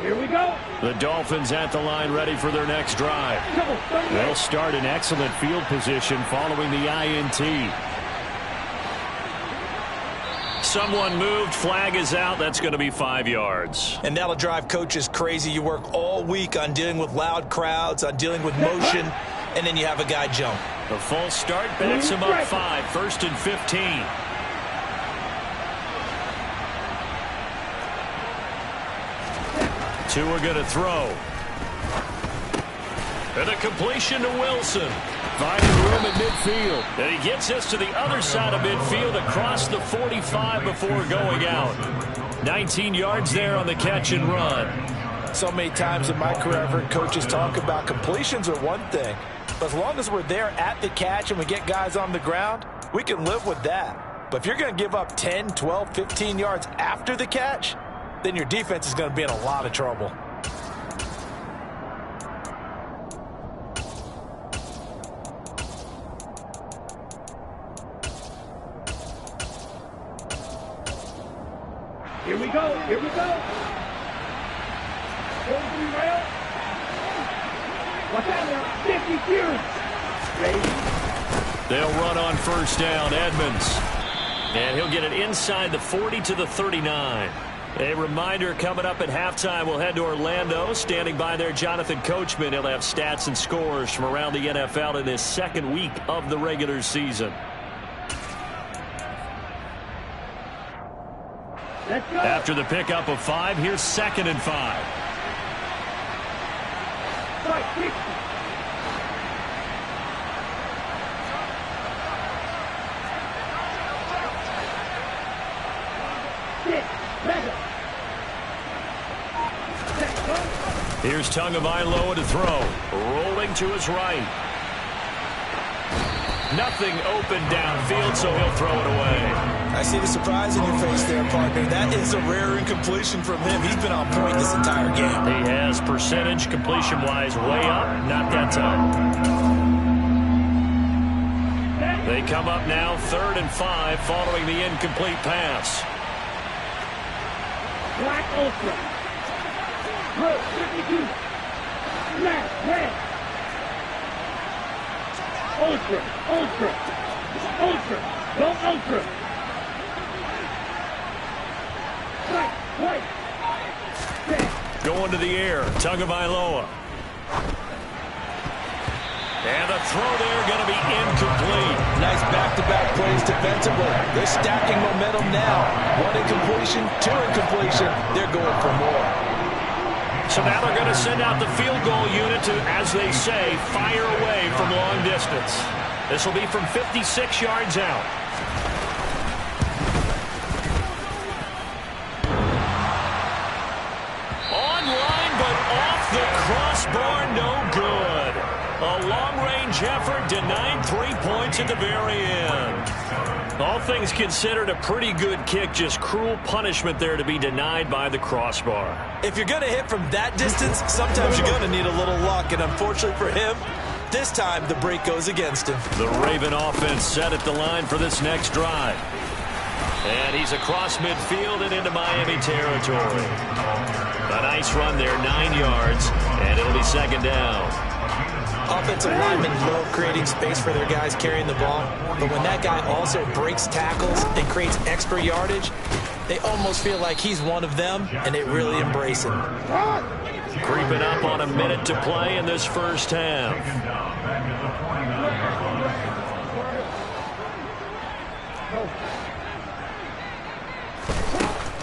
Here we go. The Dolphins at the line ready for their next drive. They'll start in excellent field position following the INT. Someone moved. Flag is out. That's going to be 5 yards. And that'll drive coaches crazy. You work all week on dealing with loud crowds, on dealing with motion, and then you have a guy jump. The false start backs him up 5. 1st and 15. Two are going to throw. And a completion to Wilson. Finding room at midfield. And he gets us to the other side of midfield across the 45 before going out. 19 yards there on the catch and run. So many times in my career I've heard coaches talk about completions are one thing. But as long as we're there at the catch and we get guys on the ground, we can live with that. But if you're going to give up 10, 12, 15 yards after the catch, then your defense is going to be in a lot of trouble. Here we go. Here we go. Going to the rail. Watch out there. 50 years. Ready. They'll run on first down. Edmonds. And he'll get it inside the 40 to the 39. A reminder coming up at halftime, we'll head to Orlando. Standing by there, Jonathan Coachman. He'll have stats and scores from around the NFL in this second week of the regular season. Let's go. After the pickup of 5, here's 2nd and 5. Strike 60. Here's Tagovailoa to throw. Rolling to his right. Nothing open downfield, so he'll throw it away. I see the surprise in your face there, partner. That is a rare incompletion from him. He's been on point this entire game. He has percentage completion-wise way up. Not that time. They come up now 3rd and 5 following the incomplete pass. Black Ultra. Look, 52. Red. Ultra. Go Ultra. White. Going to the air. Tagovailoa. And the throw there going to be incomplete. Nice back-to-back plays defensively. They're stacking momentum now. 1 incompletion, 2 incompletion. They're going for more. So now they're going to send out the field goal unit to, as they say, fire away from long distance. This will be from 56 yards out. Online, but off the crossbar, no good. A long-range effort denied 3 points at the very end. All things considered, a pretty good kick, just cruel punishment there to be denied by the crossbar. If you're going to hit from that distance, sometimes you're going to need a little luck, and unfortunately for him, this time the break goes against him. The Raven offense set at the line for this next drive. And he's across midfield and into Miami territory. A nice run there, 9 yards, and it'll be 2nd down. Offensive linemen love creating space for their guys carrying the ball, but when that guy also breaks tackles and creates extra yardage, they almost feel like he's one of them, and they really embrace him. Creeping up on a minute to play in this first half.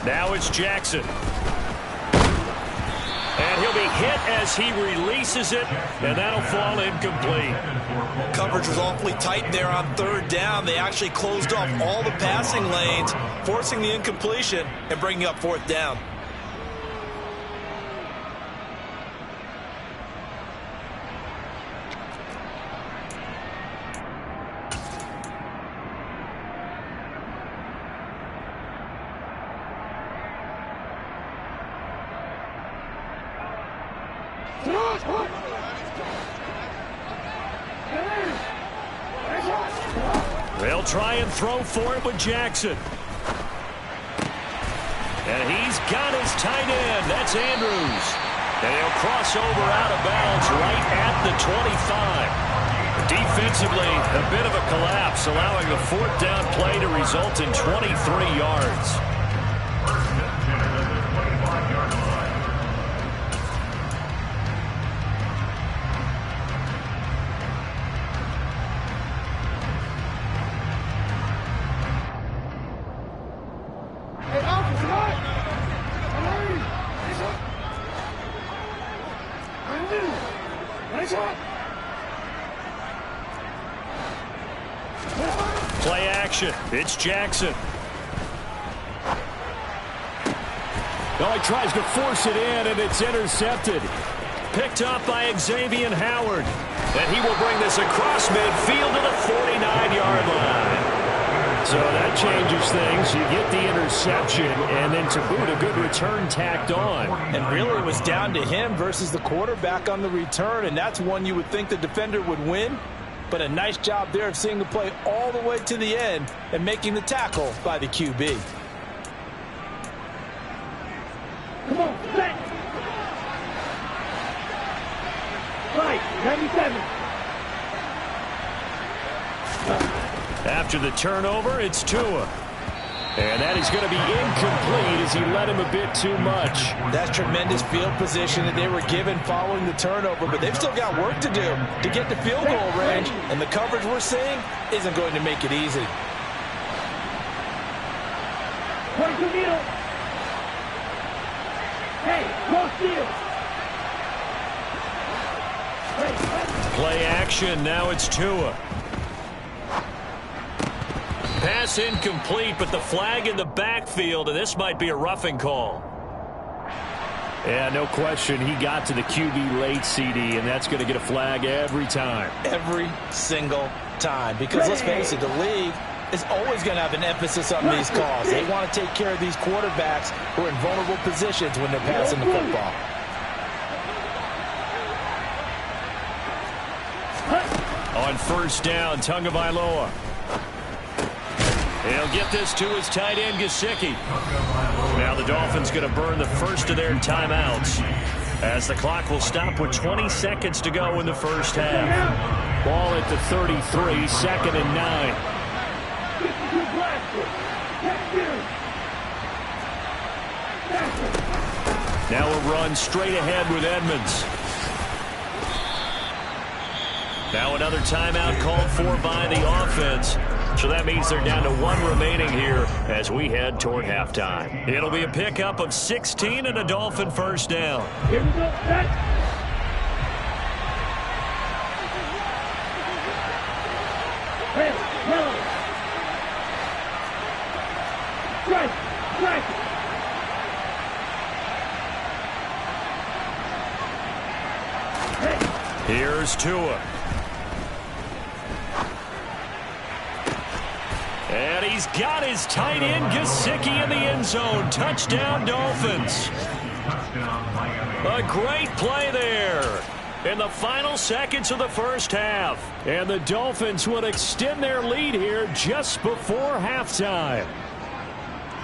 Now it's Jackson. And he'll be hit as he releases it, and that'll fall incomplete. Coverage was awfully tight there on 3rd down. They actually closed off all the passing lanes, forcing the incompletion and bringing up 4th down. They'll try and throw for it with Jackson. And he's got his tight end. That's Andrews. And he'll cross over out of bounds right at the 25. Defensively, a bit of a collapse, allowing the fourth down play to result in 23 yards. Play action. It's Jackson. Oh, he tries to force it in, and it's intercepted. Picked up by Xavier Howard. And he will bring this across midfield to the 49-yard line. So that changes things. You get the interception, and then to boot, a good return tacked on. And really it was down to him versus the quarterback on the return, and that's one you would think the defender would win. But a nice job there of seeing the play all the way to the end and making the tackle by the QB. Come on, set. Right, 97. After the turnover, it's Tua. And that is going to be incomplete as he led him a bit too much. That's tremendous field position that they were given following the turnover, but they've still got work to do to get to field goal range, and the coverage we're seeing isn't going to make it easy. 22 middle. Hey, cross field. Play action, now it's Tua. Pass incomplete, but the flag in the backfield, and this might be a roughing call. Yeah, no question. He got to the QB late, CD, and that's going to get a flag every time. Every single time. Because let's face it, the league is always going to have an emphasis on these calls. They want to take care of these quarterbacks who are in vulnerable positions when they're passing the football. On first down, Tagovailoa. He'll get this to his tight end, Gesicki. Now the Dolphins going to burn the first of their timeouts as the clock will stop with 20 seconds to go in the first half. Ball at the 33, second and 9. Now a run straight ahead with Edmonds. Now another timeout called for by the offense. So that means they're down to one remaining here as we head toward halftime. It'll be a pickup of 16 and a Dolphin first down. Here we go, set. Red, yellow. Strike, strike. Here's Tua. And he's got his tight end, Gesicki, in the end zone. Touchdown, Dolphins. A great play there in the final seconds of the first half. And the Dolphins would extend their lead here just before halftime.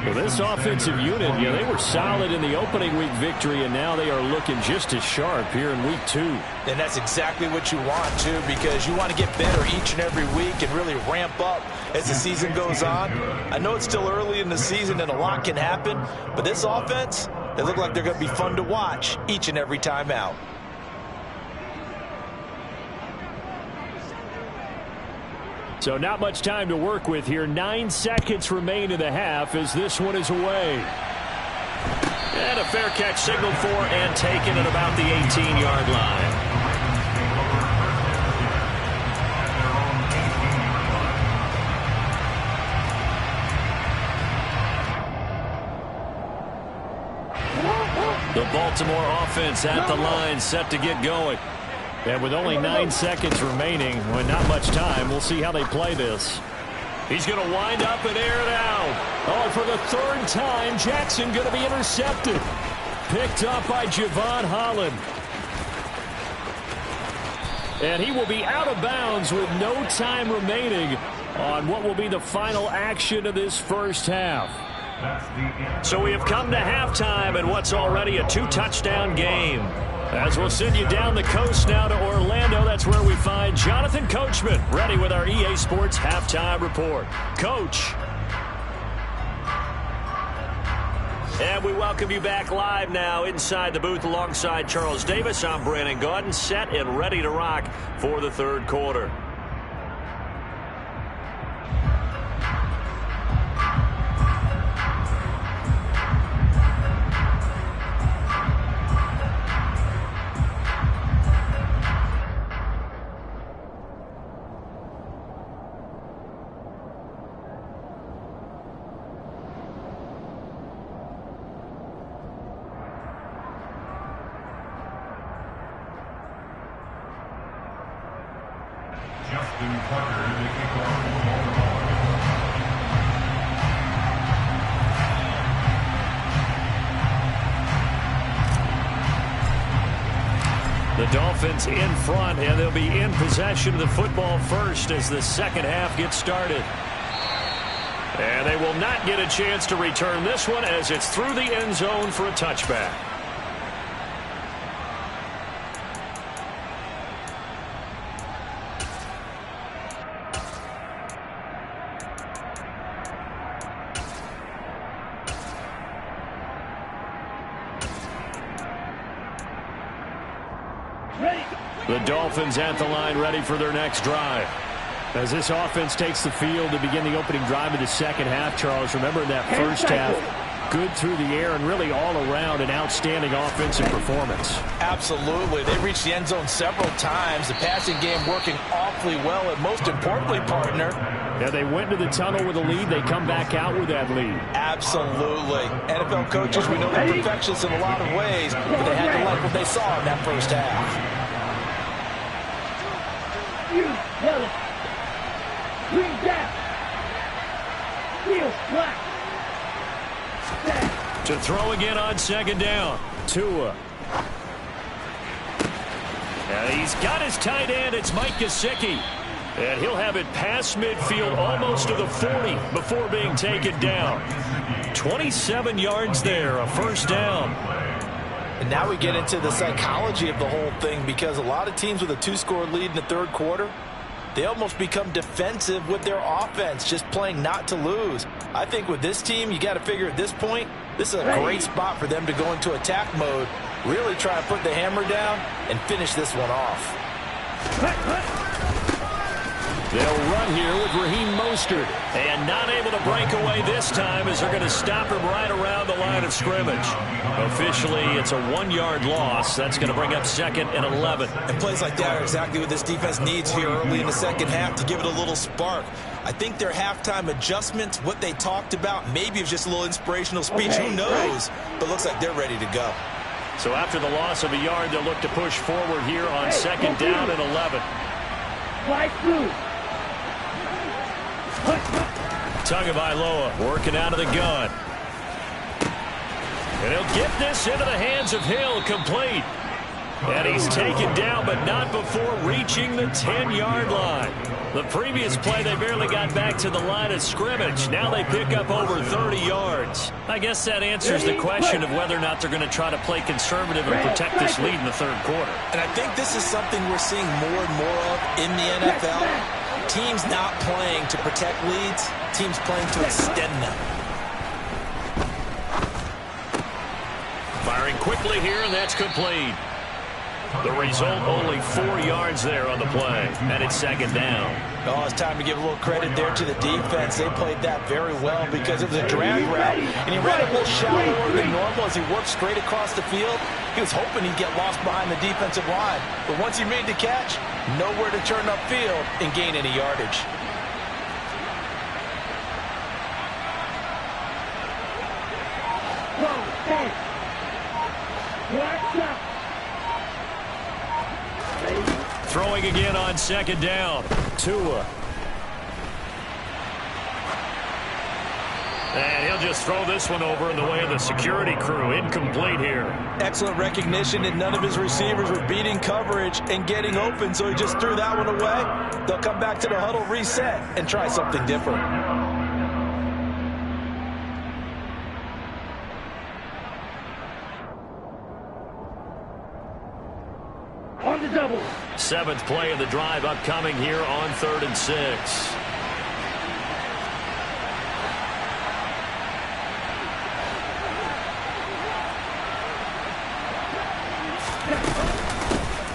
Well, this offensive unit, they were solid in the opening week victory, and now they are looking just as sharp here in week 2. And that's exactly what you want, too, because you want to get better each and every week and really ramp up as the season goes on. I know it's still early in the season and a lot can happen, but this offense, they look like they're going to be fun to watch each and every time out. So not much time to work with here. 9 seconds remain in the half as this one is away. And a fair catch signaled for and taken at about the 18-yard line. The Baltimore offense at the line, set to get going. And with only 9 seconds remaining, with not much time, we'll see how they play this. He's going to wind up and air it out. Oh, and for the third time, Jackson going to be intercepted. Picked up by Javon Holland. And he will be out of bounds with no time remaining on what will be the final action of this first half. So we have come to halftime in what's already a 2-touchdown game. As we'll send you down the coast now to Orlando, that's where we find Jonathan Coachman, ready with our EA Sports Halftime Report. Coach. And we welcome you back live now inside the booth alongside Charles Davis. I'm Brandon Gaudin, set and ready to rock for the third quarter. The Dolphins in front, and they'll be in possession of the football first as the second half gets started. And they will not get a chance to return this one as it's through the end zone for a touchback. The Dolphins at the line, ready for their next drive. As this offense takes the field to begin the opening drive of the second half, Charles, remember in that first half, good through the air and really all around an outstanding offensive performance. Absolutely. They reached the end zone several times. The passing game working awfully well, and most importantly, partner, yeah, they went to the tunnel with a lead. They come back out with that lead. Absolutely. NFL coaches, we know they're perfectionists in a lot of ways, but they had to like what they saw in that first half. You yellow. Green down. Field black. To throw again on second down. Tua. He's got his tight end. It's Mike Gesicki. And he'll have it past midfield almost to the 40 before being taken down. 27 yards there, a first down. And now we get into the psychology of the whole thing, because a lot of teams with a 2-score lead in the third quarter, they almost become defensive with their offense, just playing not to lose. I think with this team, you got to figure at this point, this is a great spot for them to go into attack mode, really try and put the hammer down and finish this one off. They'll run here with Raheem Mostert. And not able to break away this time as they're going to stop him right around the line of scrimmage. Officially, it's a 1-yard loss. That's going to bring up 2nd and 11. And plays like that are exactly what this defense needs here early in the second half to give it a little spark. I think their halftime adjustment, what they talked about, maybe it was just a little inspirational speech. Who knows? But looks like they're ready to go. So after the loss of a yard, they'll look to push forward here on 2nd down and 11. Fly through. Tagovailoa working out of the gun. And he'll get this into the hands of Hill, complete. And he's taken down, but not before reaching the 10-yard line. The previous play, they barely got back to the line of scrimmage. Now they pick up over 30 yards. I guess that answers the question of whether or not they're going to try to play conservative and protect this lead in the third quarter. And I think this is something we're seeing more and more of in the NFL. Teams not playing to protect leads, teams playing to extend them. Firing quickly here, and that's complete. The result, only 4 yards there on the play, and it's 2nd down. Oh, it's time to give a little credit there to the defense. They played that very well because it was a drag route, and he ran a little shallower than normal as he worked straight across the field. He was hoping he'd get lost behind the defensive line, but once he made the catch, nowhere to turn upfield and gain any yardage. Throwing again on 2nd down. Tua. And he'll just throw this one over in the way of the security crew. Incomplete here. Excellent recognition that none of his receivers were beating coverage and getting open, so he just threw that one away. They'll come back to the huddle, reset, and try something different. on the double. 7th play of the drive upcoming here on 3rd and 6.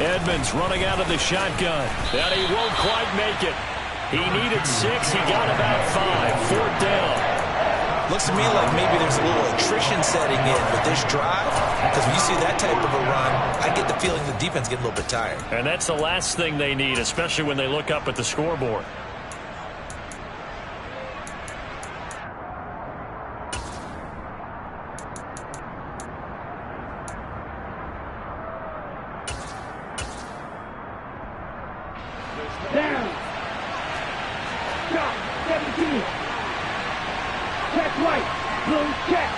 Edmonds running out of the shotgun. And he won't quite make it. He needed 6. He got about 5. 4th down. Looks to me like maybe there's a little attrition setting in with this drive, because when you see that type of a run, I get the feeling the defense getting a little bit tired. And that's the last thing they need, especially when they look up at the scoreboard. Down. Stop. 17. Check right. Blue check.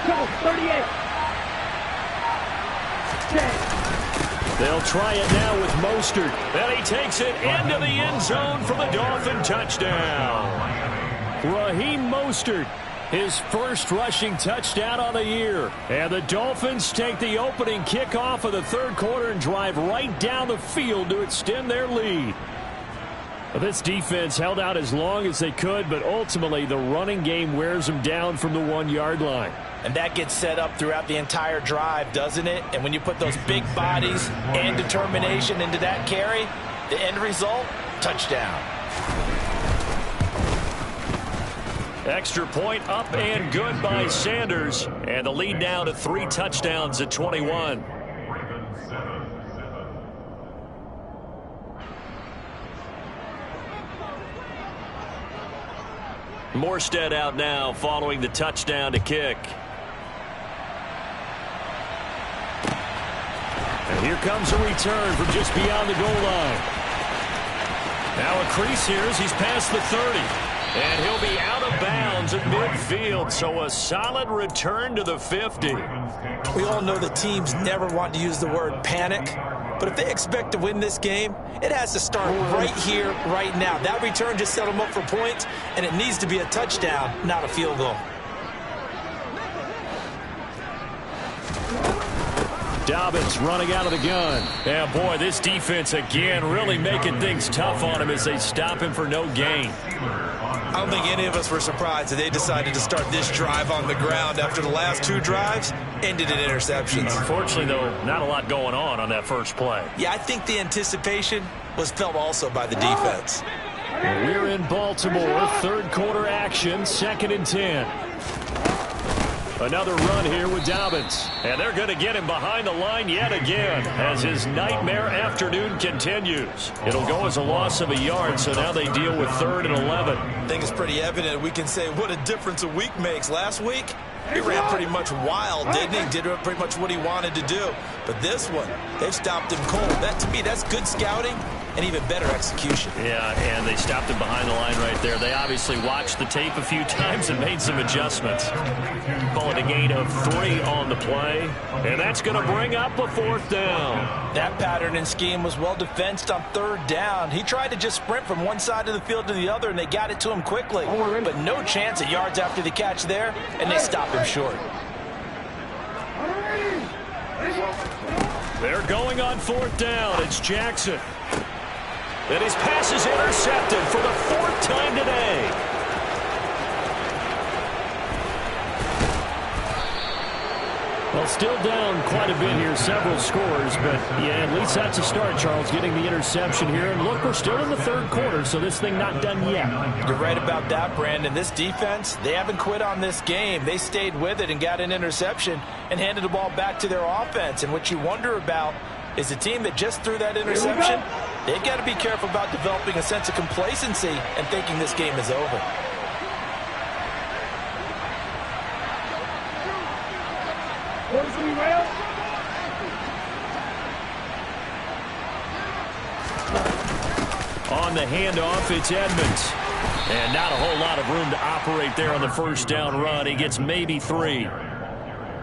Double 38. 10. They'll try it now with Mostert. And he takes it into the end zone for the Dolphin touchdown. Raheem Mostert, his first rushing touchdown on the year. And the Dolphins take the opening kickoff of the 3rd quarter and drive right down the field to extend their lead. This defense held out as long as they could, but ultimately the running game wears them down from the 1-yard line. And that gets set up throughout the entire drive, doesn't it? And when you put those big bodies and determination into that carry, the end result, touchdown. Extra point up and good by Sanders. And the lead now to 3 touchdowns at 21. Morstead out now following the touchdown to kick. And here comes a return from just beyond the goal line. Now a crease here as he's past the 30. And he'll be out of bounds at midfield, so a solid return to the 50. We all know the teams never want to use the word panic, but if they expect to win this game, it has to start right here, right now. That return just set them up for points, and it needs to be a touchdown, not a field goal. Dobbins running out of the gun. And boy, this defense again really making things tough on him as they stop him for no gain. I don't think any of us were surprised that they decided to start this drive on the ground after the last 2 drives ended in interceptions. Unfortunately, though, not a lot going on that first play. Yeah, I think the anticipation was felt also by the defense. We're in Baltimore, 3rd quarter action, 2nd and 10. Another run here with Dobbins. And they're going to get him behind the line yet again as his nightmare afternoon continues. It'll go as a loss of a yard, so now they deal with 3rd and 11. I think it's pretty evident we can say what a difference a week makes. Last week, he ran pretty much wild, didn't he? Did pretty much what he wanted to do. But this one, they've stopped him cold. That, to me, that's good scouting and even better execution. Yeah, and they stopped him behind the line right there. They obviously watched the tape a few times and made some adjustments. Call it a gain of 3 on the play, and that's going to bring up a 4th down. That pattern and scheme was well defensed on 3rd down. He tried to just sprint from one side of the field to the other, and they got it to him quickly. But no chance at yards after the catch there, and they stopped him short. They're going on 4th down. It's Jackson. And his pass is intercepted for the 4th time today. Well, still down quite a bit here, several scores, but yeah, at least that's a start, Charles, getting the interception here. And look, we're still in the 3rd quarter, so this thing not done yet. You're right about that, Brandon. This defense, they haven't quit on this game. They stayed with it and got an interception and handed the ball back to their offense. And what you wonder about is the team that just threw that interception, they've got to be careful about developing a sense of complacency and thinking this game is over. On the handoff, it's Edmonds. And not a whole lot of room to operate there on the 1st down run. He gets maybe 3.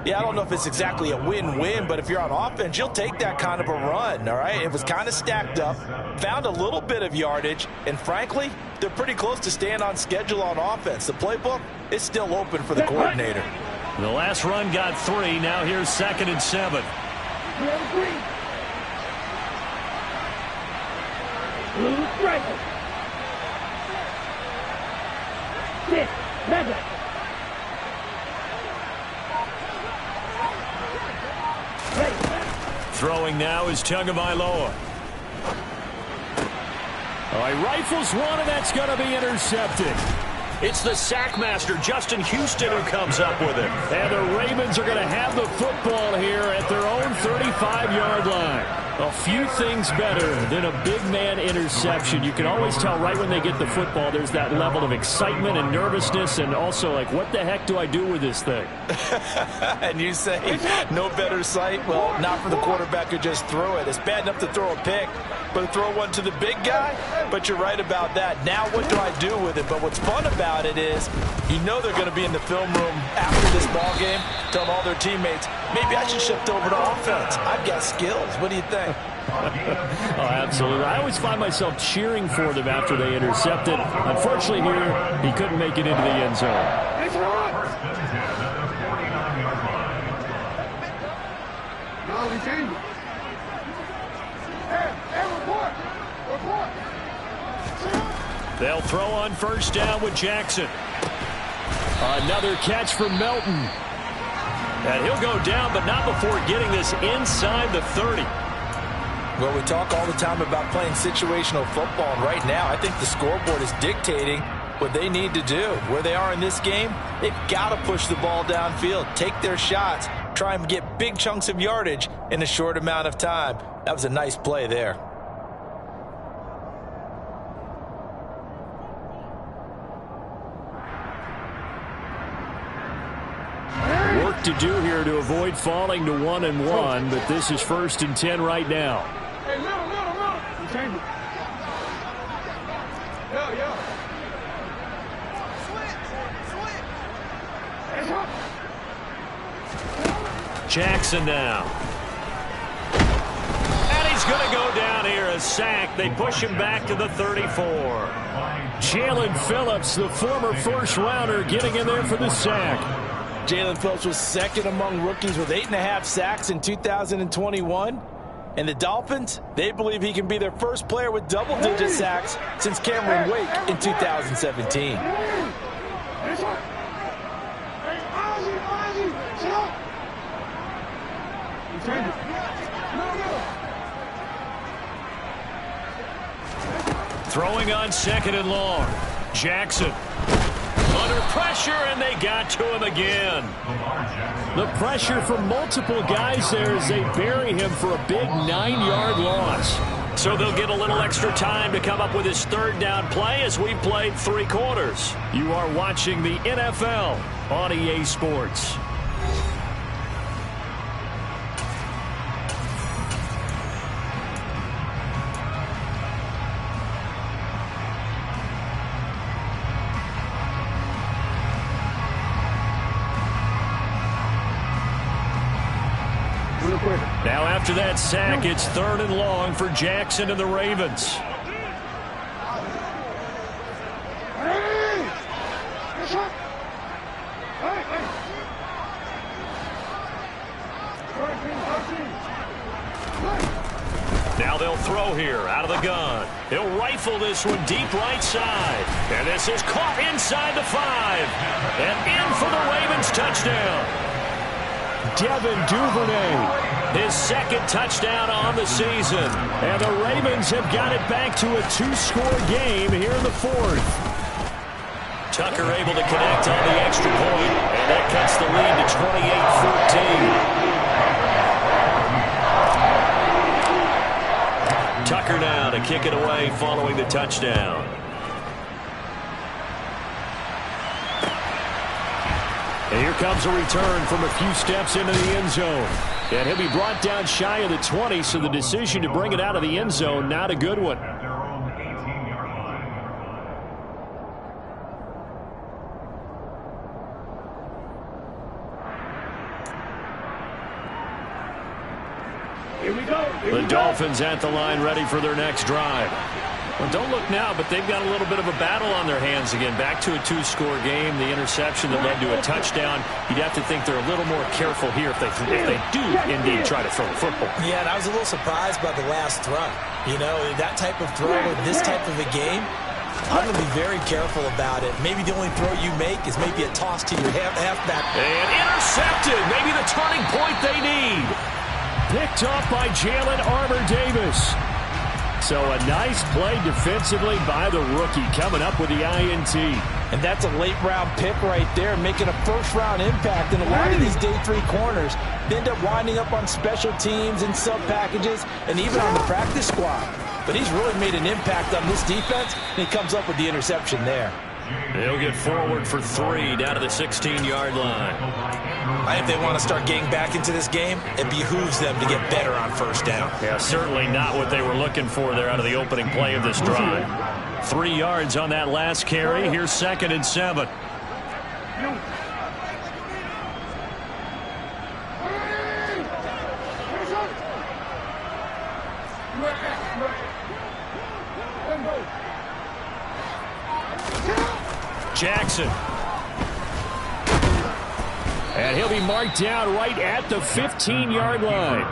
Yeah, I don't know if it's exactly a win-win, but if you're on offense, you'll take that kind of a run, all right? It was kind of stacked up, found a little bit of yardage, and frankly, they're pretty close to staying on schedule on offense. The playbook is still open for the coordinator. The last run got 3. Now here's 2nd and 7. Clear the green. Blue striker. 6, Madden. Throwing now is Tagovailoa. Oh, he rifles one, and that's going to be intercepted. It's the sackmaster, Justin Houston, who comes up with it. And the Ravens are going to have the football here at their own 35-yard line. A few things better than a big man interception. You can always tell right when they get the football, there's that level of excitement and nervousness, and also like, what the heck do I do with this thing? And you say, no better sight? Well, not for the quarterback who just threw it. It's bad enough to throw a pick, but to throw one to the big guy? But you're right about that. Now what do I do with it? But what's fun about it is you know they're going to be in the film room after this ball game telling all their teammates, maybe I should shift over to offense. I've got skills. What do you think? Oh, absolutely. I always find myself cheering for them after they intercept it. Unfortunately here, he couldn't make it into the end zone. They'll throw on first down with Jackson. Another catch from Melton. And he'll go down, but not before getting this inside the 30. Well, we talk all the time about playing situational football, and right now I think the scoreboard is dictating what they need to do. Where they are in this game, they've got to push the ball downfield, take their shots, try and get big chunks of yardage in a short amount of time. That was a nice play there. Work to do here to avoid falling to 1-1, but this is 1st and 10 right now. Hey, middle. Change it. Yo. Jackson now. And he's going to go down here, a sack. They push him back to the 34. Jalen Phillips, the former first-rounder, getting in there for the sack. Jalen Phillips was second among rookies with 8.5 sacks in 2021. And the Dolphins, they believe he can be their first player with double-digit sacks since Cameron Wake in 2017. Throwing on 2nd and long. Jackson. Under pressure, and they got to him again. The pressure from multiple guys there as they bury him for a big 9-yard loss. So they'll get a little extra time to come up with his 3rd down play as we played 3 quarters. You are watching the NFL on EA Sports. Now after that sack, it's 3rd and long for Jackson and the Ravens. Now they'll throw here out of the gun. He'll rifle this one deep right side. And this is caught inside the 5. And in for the Ravens touchdown. Devin Duvernay. His 2nd touchdown on the season. And the Ravens have got it back to a 2-score game here in the 4th. Tucker able to connect on the extra point. And that cuts the lead to 28-14. Tucker now to kick it away following the touchdown. And here comes a return from a few steps into the end zone. And he'll be brought down shy of the 20, so the decision to bring it out of the end zone, not a good one. Here we go. The Dolphins at the line ready for their next drive. Well, don't look now, but they've got a little bit of a battle on their hands again. Back to a 2-score game. The interception that led to a touchdown. You'd have to think they're a little more careful here if they do indeed try to throw the football. Yeah, and I was a little surprised by the last throw. You know, that type of throw in this type of a game, I'm going to be very careful about it. Maybe the only throw you make is maybe a toss to your halfback. And intercepted. Maybe the turning point they need. Picked off by Jalen Armour-Davis. So a nice play defensively by the rookie, coming up with the INT. And that's a late-round pick right there, making a first-round impact. And a lot of these day 3 corners end up winding up on special teams and sub-packages and even on the practice squad. But he's really made an impact on this defense, and he comes up with the interception there. They'll get forward for 3 down to the 16-yard line. I think if they want to start getting back into this game, it behooves them to get better on first down. Yeah, certainly not what they were looking for there out of the opening play of this drive. 3 yards on that last carry. Here's 2nd and 7. Jackson. And he'll be marked down right at the 15-yard line.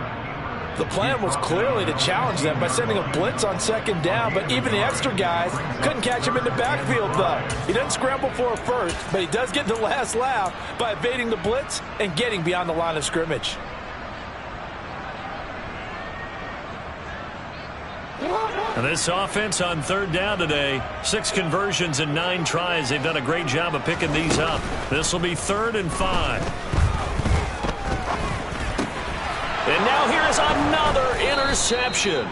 The plan was clearly to challenge them by sending a blitz on 2nd down, but even the extra guys couldn't catch him in the backfield, though. He doesn't scramble for a first, but he does get the last laugh by evading the blitz and getting beyond the line of scrimmage. And this offense on 3rd down today, 6 conversions and 9 tries. They've done a great job of picking these up. This will be 3rd and 5. And now here's another interception.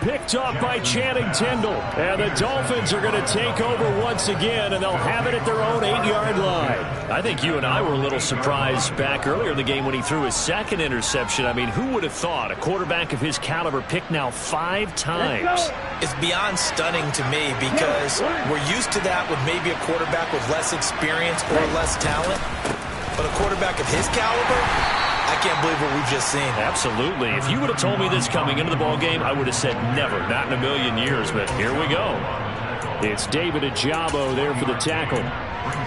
Picked off by Channing Tindall. And the Dolphins are going to take over once again, and they'll have it at their own 8-yard line. I think you and I were a little surprised back earlier in the game when he threw his 2nd interception. I mean, who would have thought a quarterback of his caliber picked now 5 times? It's beyond stunning to me because we're used to that with maybe a quarterback with less experience or less talent. But a quarterback of his caliber, I can't believe what we've just seen. Absolutely. If you would have told me this coming into the ball game, I would have said never, not in a million years. But here we go. It's David Ajabo there for the tackle.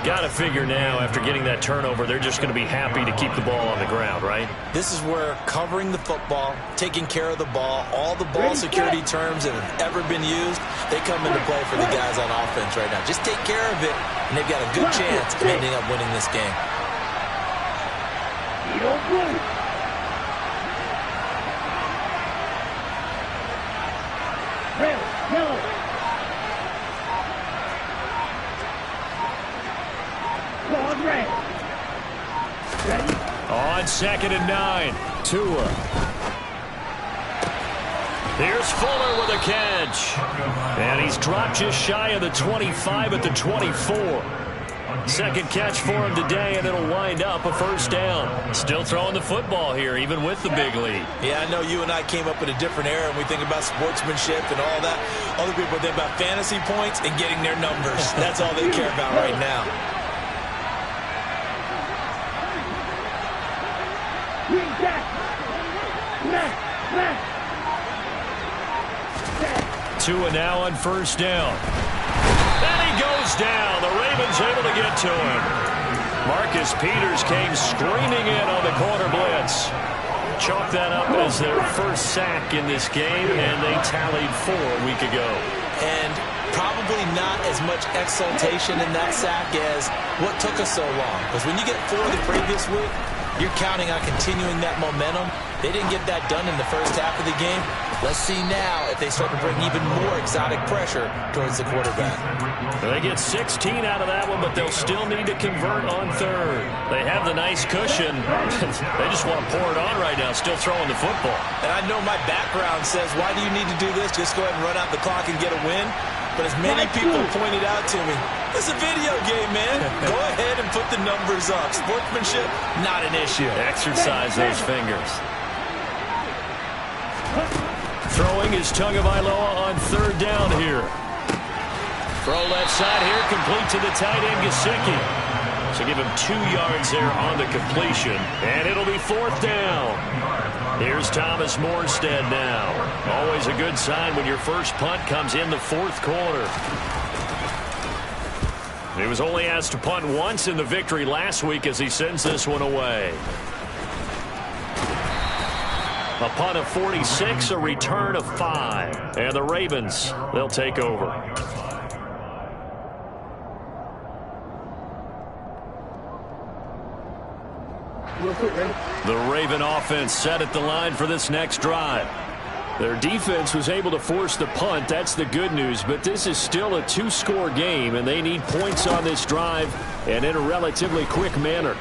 Got to figure now, after getting that turnover, they're just going to be happy to keep the ball on the ground, right? This is where covering the football, taking care of the ball, all the ball security terms that have ever been used, they come into play for the guys on offense right now. Just take care of it, and they've got a good chance of ending up winning this game. You don't play. Red, yellow. Going red. Ready? On 2nd and 9. Tua. Here's Fuller with a catch. And he's dropped just shy of the 25 at the 24. 2nd catch for him today, and it'll wind up a 1st down. Still throwing the football here, even with the big lead. Yeah, I know you and I came up in a different era, and we think about sportsmanship and all that. Other people think about fantasy points and getting their numbers. That's all they care about right now. Tua now on 1st down. And he goes down. The Ravens able to get to him. Marcus Peters came screaming in on the corner blitz. Chalk that up as their 1st sack in this game, and they tallied 4 a week ago. And probably not as much exultation in that sack as what took us so long. Because when you get 4 the previous week, you're counting on continuing that momentum. They didn't get that done in the first half of the game. Let's see now if they start to bring even more exotic pressure towards the quarterback. They get 16 out of that one, but they'll still need to convert on 3rd. They have the nice cushion. They just want to pour it on right now, still throwing the football. And I know my background says, why do you need to do this? Just go ahead and run out the clock and get a win. But as many people pointed out to me, it's a video game, man. Go ahead and put the numbers up. Sportsmanship, not an issue. Exercise those fingers. Throwing is Tagovailoa on 3rd down here. Throw left side here, complete to the tight end, Gesicki. So give him 2 yards there on the completion. And it'll be 4th down. Here's Thomas Morstead now. Always a good sign when your first punt comes in the 4th quarter. He was only asked to punt once in the victory last week as he sends this one away. A punt of 46, a return of 5. And the Ravens, they'll take over. The Raven offense set at the line for this next drive. Their defense was able to force the punt. That's the good news. But this is still a 2-score game, and they need points on this drive and in a relatively quick manner.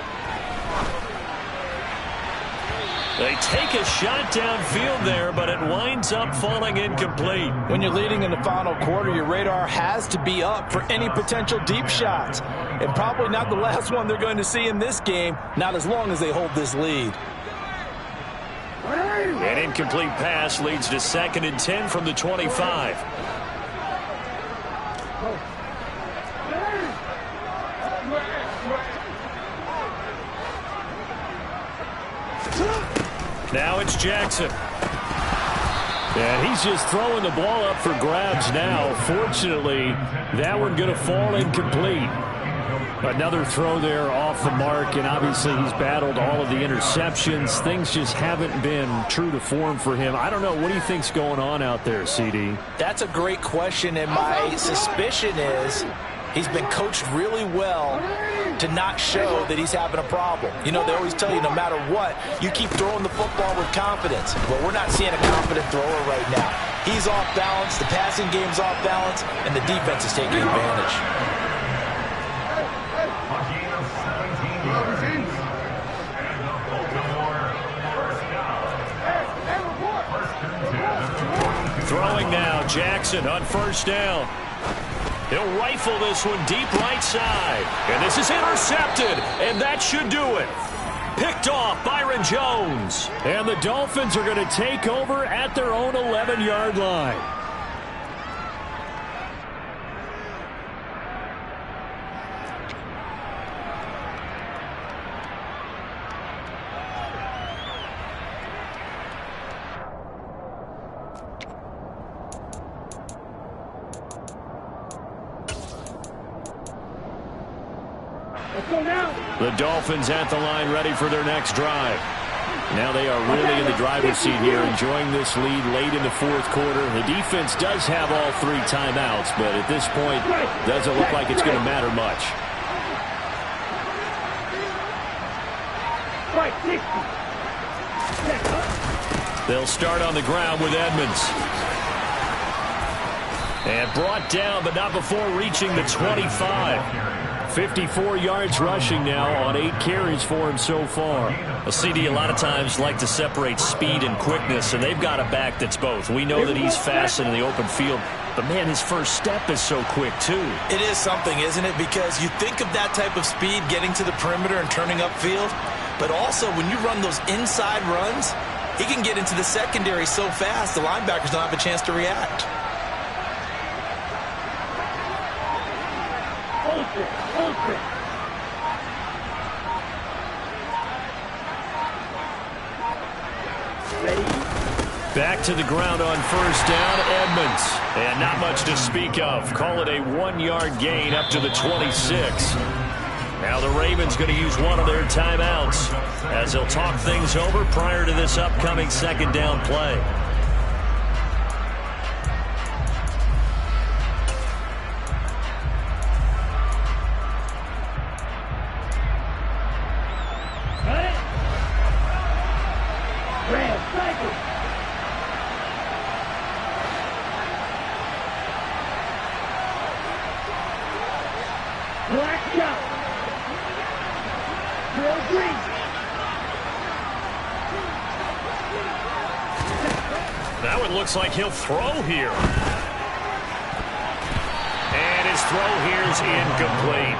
They take a shot downfield there, but it winds up falling incomplete. When you're leading in the final quarter, your radar has to be up for any potential deep shots. And probably not the last one they're going to see in this game, not as long as they hold this lead. An incomplete pass leads to 2nd and 10 from the 25. Now it's Jackson. And he's just throwing the ball up for grabs now. Fortunately, that one going to fall incomplete. Another throw there off the mark, and obviously he's battled all of the interceptions. Things just haven't been true to form for him. I don't know. What do you think's going on out there, CD? That's a great question, and my suspicion is he's been coached really well to not show that he's having a problem. You know, they always tell you no matter what, you keep throwing the football with confidence. But we're not seeing a confident thrower right now. He's off balance, the passing game's off balance, and the defense is taking advantage. Throwing now, Jackson on 1st down. He'll rifle this one deep right side. And this is intercepted, and that should do it. Picked off Byron Jones. And the Dolphins are going to take over at their own 11-yard line. The Dolphins at the line, ready for their next drive. Now they are really in the driver's seat here, enjoying this lead late in the 4th quarter. The defense does have all 3 timeouts, but at this point, doesn't look like it's going to matter much. They'll start on the ground with Edmonds. And brought down, but not before reaching the 25. 54 yards rushing now on 8 carries for him so far. A CD a lot of times like to separate speed and quickness, and they've got a back that's both. We know that he's fast in the open field, but man, his first step is so quick too. It is something, isn't it? Because you think of that type of speed getting to the perimeter and turning upfield, but also when you run those inside runs, he can get into the secondary so fast the linebackers don't have a chance to react. Back to the ground on 1st down, Edmonds. And not much to speak of. Call it a 1-yard gain up to the 26. Now the Ravens going to use one of their timeouts as they'll talk things over prior to this upcoming 2nd down play. Now it looks like he'll throw here. And his throw here is incomplete.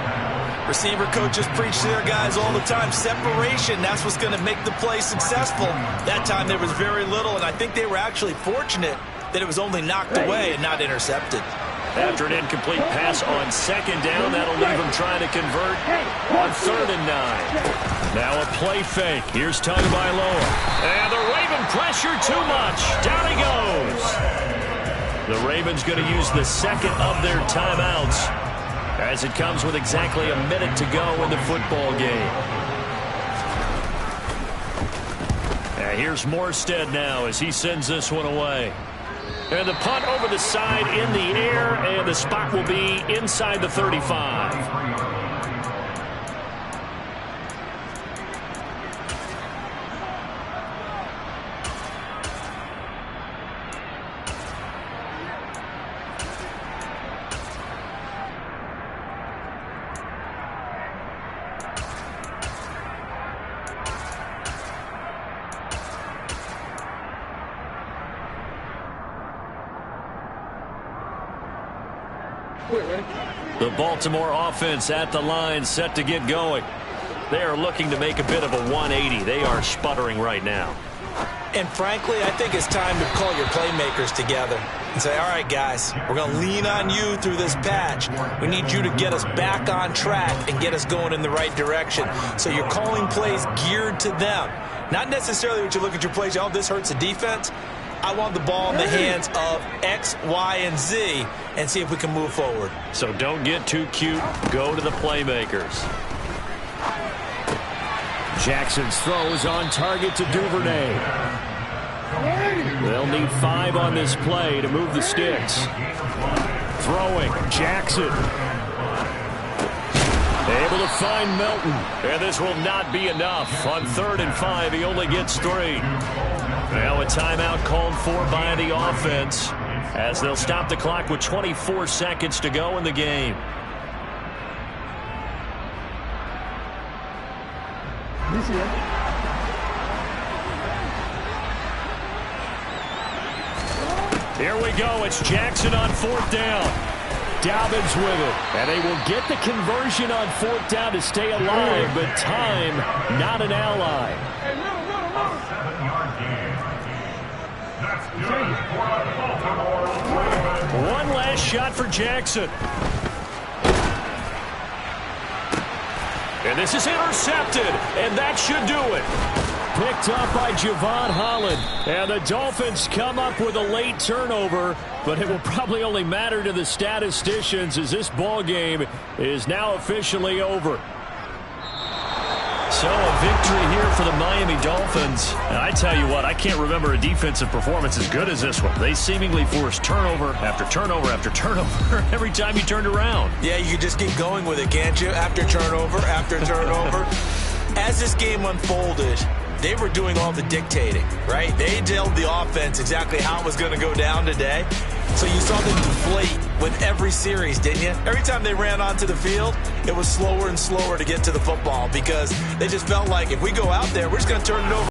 Receiver coaches preach to their guys all the time. Separation, that's what's going to make the play successful. That time there was very little, and I think they were actually fortunate that it was only knocked away and not intercepted. after an incomplete pass on second down. That'll leave him trying to convert on 3rd and 9. Now a play fake. Here's Tagovailoa. And the Raven pressure too much. Down he goes. The Ravens going to use the second of their timeouts as it comes with exactly a minute to go in the football game. And here's Morstead now as he sends this one away. And the punt over the side in the air, and the spot will be inside the 35. The Baltimore offense at the line, set to get going. They are looking to make a bit of a 180. They are sputtering right now. And frankly, I think it's time to call your playmakers together and say, all right, guys, we're going to lean on you through this patch. We need you to get us back on track and get us going in the right direction. So you're calling plays geared to them. Not necessarily what you look at your plays, oh, this hurts the defense. I want the ball in the hands of X, Y, and Z and see if we can move forward. So don't get too cute. Go to the playmakers. Jackson's throw is on target to Duvernay. They'll need 5 on this play to move the sticks. Throwing, Jackson. Able to find Melton. And this will not be enough. On 3rd and 5, he only gets 3. Now a timeout called for by the offense as they'll stop the clock with 24 seconds to go in the game. Here we go. It's Jackson on 4th down. Dobbins with it. And they will get the conversion on 4th down to stay alive, but time not an ally. One last shot for Jackson. And this is intercepted, and that should do it. Picked up by Javon Holland. And the Dolphins come up with a late turnover, but it will probably only matter to the statisticians as this ball game is now officially over. So a victory here for the Miami Dolphins. And I tell you what, I can't remember a defensive performance as good as this one. They seemingly forced turnover after turnover after turnover every time you turned around. Yeah, you just keep going with it, can't you? After turnover, after turnover. As this game unfolded, they were doing all the dictating, right? They told the offense exactly how it was going to go down today. So you saw them deflate with every series, didn't you? Every time they ran onto the field, it was slower and slower to get to the football because they just felt like if we go out there, we're just going to turn it over.